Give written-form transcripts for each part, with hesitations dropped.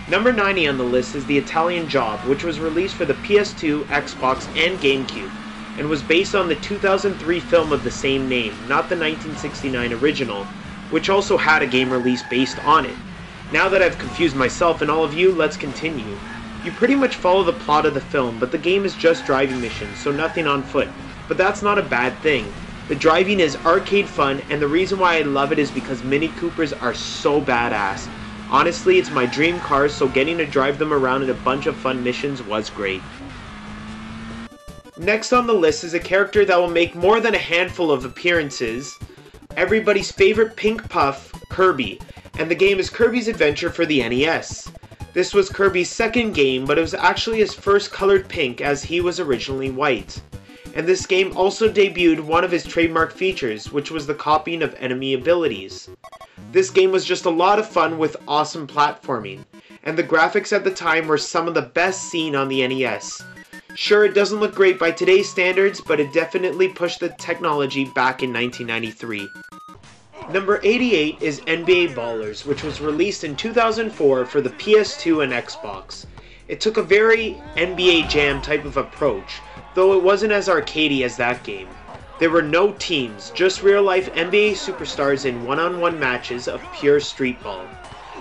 Number 90 on the list is The Italian Job, which was released for the PS2, Xbox, and GameCube, and was based on the 2003 film of the same name, not the 1969 original, which also had a game release based on it. Now that I've confused myself and all of you, let's continue. You pretty much follow the plot of the film, but the game is just driving missions, so nothing on foot. But that's not a bad thing. The driving is arcade fun, and the reason why I love it is because Mini Coopers are so badass. Honestly, it's my dream cars, so getting to drive them around in a bunch of fun missions was great. Next on the list is a character that will make more than a handful of appearances. Everybody's favorite pink puff, Kirby, and the game is Kirby's Adventure for the NES. This was Kirby's second game, but it was actually his first colored pink as he was originally white. And this game also debuted one of his trademark features, which was the copying of enemy abilities. This game was just a lot of fun with awesome platforming, and the graphics at the time were some of the best seen on the NES. Sure, it doesn't look great by today's standards, but it definitely pushed the technology back in 1993. Number 88 is NBA Ballers, which was released in 2004 for the PS2 and Xbox. It took a very NBA Jam type of approach, though it wasn't as arcadey as that game. There were no teams, just real-life NBA superstars in one-on-one matches of pure street ball.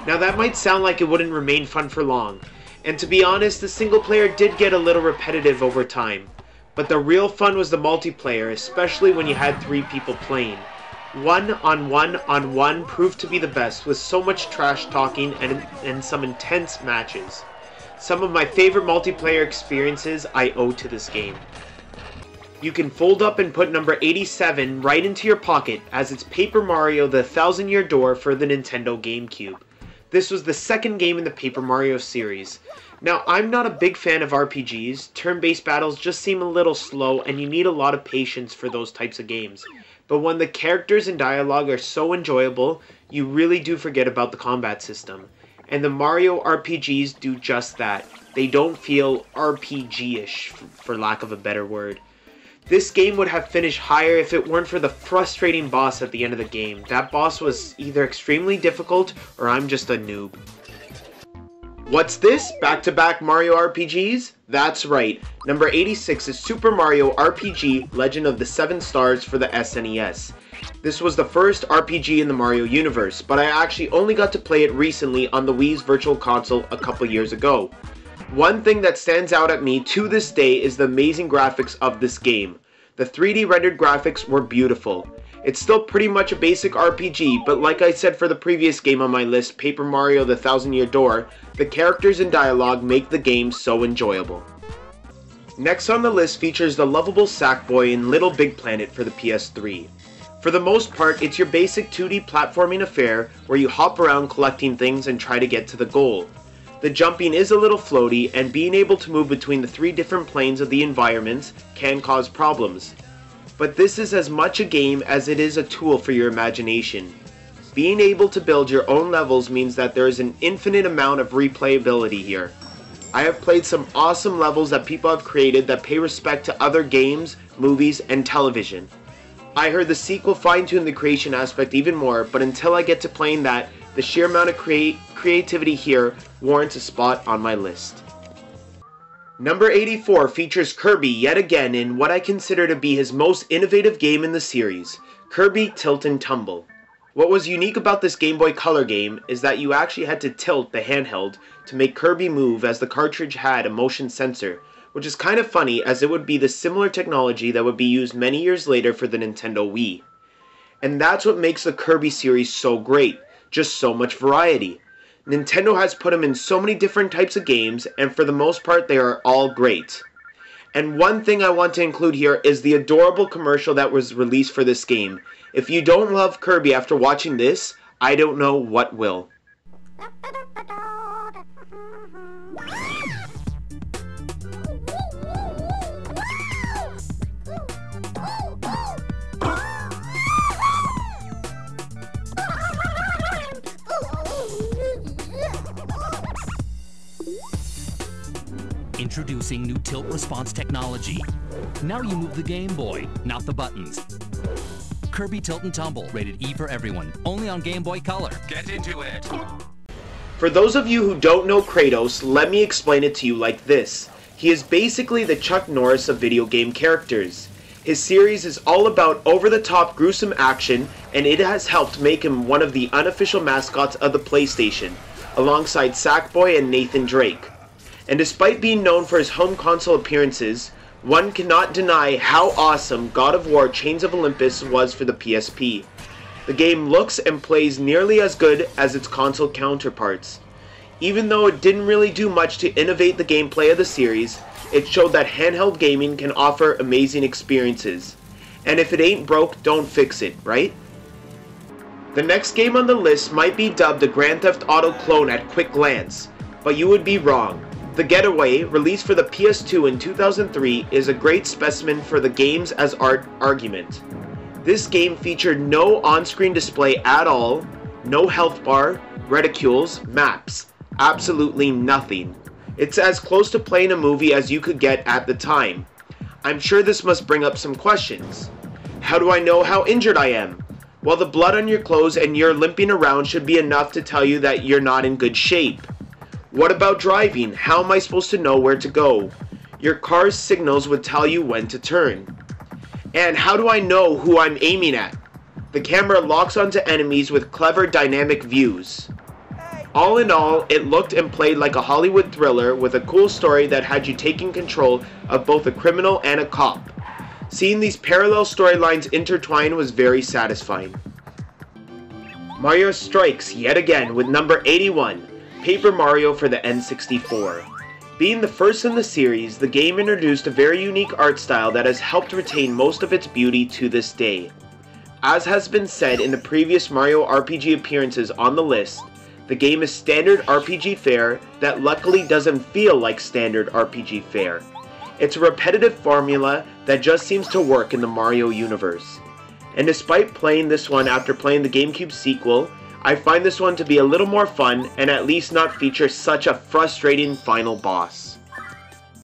Now that might sound like it wouldn't remain fun for long, and to be honest, the single player did get a little repetitive over time. But the real fun was the multiplayer, especially when you had 3 people playing. One-on-one proved to be the best, with so much trash talking and some intense matches. Some of my favorite multiplayer experiences I owe to this game. You can fold up and put number 87 right into your pocket, as it's Paper Mario: The Thousand Year Door for the Nintendo GameCube. This was the second game in the Paper Mario series. Now, I'm not a big fan of RPGs. Turn-based battles just seem a little slow, and you need a lot of patience for those types of games. But when the characters and dialogue are so enjoyable, you really do forget about the combat system. And the Mario RPGs do just that. They don't feel RPG-ish, for lack of a better word. This game would have finished higher if it weren't for the frustrating boss at the end of the game. That boss was either extremely difficult, or I'm just a noob. What's this? Back-to-back Mario RPGs? That's right. Number 86 is Super Mario RPG Legend of the Seven Stars for the SNES. This was the first RPG in the Mario universe, but I actually only got to play it recently on the Wii's Virtual Console a couple years ago. One thing that stands out at me to this day is the amazing graphics of this game. The 3D rendered graphics were beautiful. It's still pretty much a basic RPG, but like I said for the previous game on my list, Paper Mario: The Thousand Year Door, the characters and dialogue make the game so enjoyable. Next on the list features the lovable Sackboy in Little Big Planet for the PS3. For the most part, it's your basic 2D platforming affair where you hop around collecting things and try to get to the goal. The jumping is a little floaty, and being able to move between the 3 different planes of the environments can cause problems. But this is as much a game as it is a tool for your imagination. Being able to build your own levels means that there is an infinite amount of replayability here. I have played some awesome levels that people have created that pay respect to other games, movies, and television. I heard the sequel fine-tune the creation aspect even more, but until I get to playing that, the sheer amount of creativity here warrants a spot on my list. Number 84 features Kirby yet again in what I consider to be his most innovative game in the series, Kirby Tilt and Tumble. What was unique about this Game Boy Color game is that you actually had to tilt the handheld to make Kirby move, as the cartridge had a motion sensor, which is kind of funny as it would be the similar technology that would be used many years later for the Nintendo Wii. And that's what makes the Kirby series so great, just so much variety. Nintendo has put them in so many different types of games, and for the most part they are all great. And one thing I want to include here is the adorable commercial that was released for this game. If you don't love Kirby after watching this, I don't know what will. Introducing new tilt response technology. Now you move the Game Boy, not the buttons. Kirby Tilt and Tumble, rated E for everyone. Only on Game Boy Color. Get into it! For those of you who don't know Kratos, let me explain it to you like this. He is basically the Chuck Norris of video game characters. His series is all about over-the-top gruesome action, and it has helped make him one of the unofficial mascots of the PlayStation, alongside Sackboy and Nathan Drake. And despite being known for his home console appearances, one cannot deny how awesome God of War Chains of Olympus was for the PSP. The game looks and plays nearly as good as its console counterparts. Even though it didn't really do much to innovate the gameplay of the series, it showed that handheld gaming can offer amazing experiences. And if it ain't broke, don't fix it, right? The next game on the list might be dubbed a Grand Theft Auto clone at quick glance, but you would be wrong. The Getaway, released for the PS2 in 2003, is a great specimen for the games as art argument. This game featured no on-screen display at all, no health bar, reticules, maps, absolutely nothing. It's as close to playing a movie as you could get at the time. I'm sure this must bring up some questions. How do I know how injured I am? Well, the blood on your clothes and you're limping around should be enough to tell you that you're not in good shape. What about driving? How am I supposed to know where to go? Your car's signals would tell you when to turn. And how do I know who I'm aiming at? The camera locks onto enemies with clever dynamic views. All in all, it looked and played like a Hollywood thriller with a cool story that had you taking control of both a criminal and a cop. Seeing these parallel storylines intertwine was very satisfying. Mario strikes yet again with number 81, Paper Mario for the N64. Being the first in the series, the game introduced a very unique art style that has helped retain most of its beauty to this day. As has been said in the previous Mario RPG appearances on the list, the game is standard RPG fare that luckily doesn't feel like standard RPG fare. It's a repetitive formula that just seems to work in the Mario universe. And despite playing this one after playing the GameCube sequel, I find this one to be a little more fun and at least not feature such a frustrating final boss.